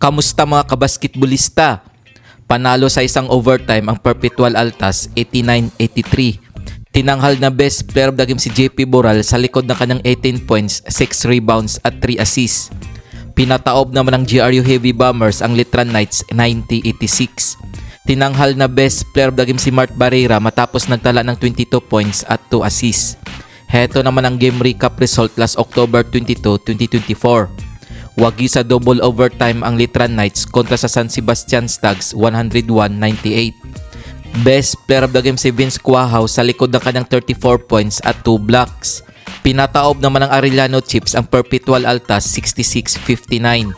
Kamusta mga kabasketbolista? Panalo sa isang overtime ang Perpetual Altas 89-83. Tinanghal na best player of the game si JP Boral sa likod ng kanyang 18 points, 6 rebounds at 3 assists. Pinataob naman ng GRU Heavy Bombers ang Litran Knights 90-86. Tinanghal na best player of the game si Mart Barrera matapos nagtala ng 22 points at 2 assists. Heto naman ang game recap result last October 22, 2024. Wagi sa double overtime ang Litran Knights kontra sa San Sebastian Stags 101-98. Best player of the game si Vince Cuajao sa likod ng kanyang 34 points at 2 blocks. Pinataob naman ng Arellano Chiefs ang Perpetual Altas 66-59.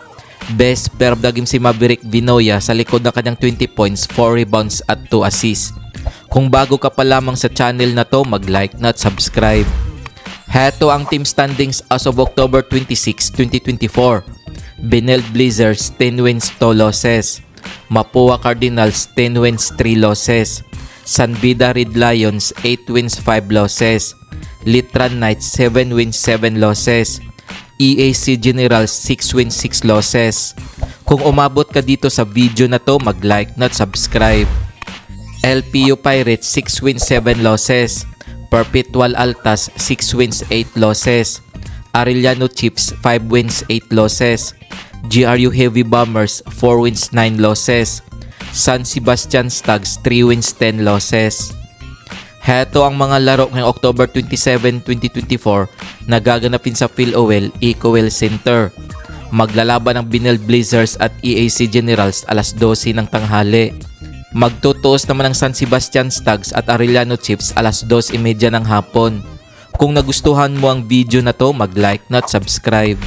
Best player of the game si Maverick Vinoya sa likod ng kanyang 20 points, 4 rebounds at 2 assists. Kung bago ka pa lamang sa channel na to, mag-like na at subscribe. Heto ang team standings as of October 26, 2024. Benel Blizzards 10 wins 2 losses. Mapua Cardinals 10 wins 3 losses. San Vida Red Lions 8 wins 5 losses. Litran Knights 7 wins 7 losses. EAC Generals 6 wins 6 losses. Kung umabot ka dito sa video na to, mag-like na at subscribe. LPU Pirates 6 wins 7 losses. Perpetual Altas 6 wins 8 losses. Arellano Chiefs 5 wins 8 losses. GRU Heavy Bombers 4 wins 9 losses. San Sebastian Stags 3 wins 10 losses. Heto ang mga laro ngayong October 27, 2024 na gaganapin sa PhilOL Ecoel Center. Maglalaban ang Benel Blizzards at EAC Generals alas 12 ng tanghali. Magtutuos naman ang San Sebastian Stags at Arellano Chiefs alas 2:30 ng hapon. Kung nagustuhan mo ang video na to, mag-like na at subscribe.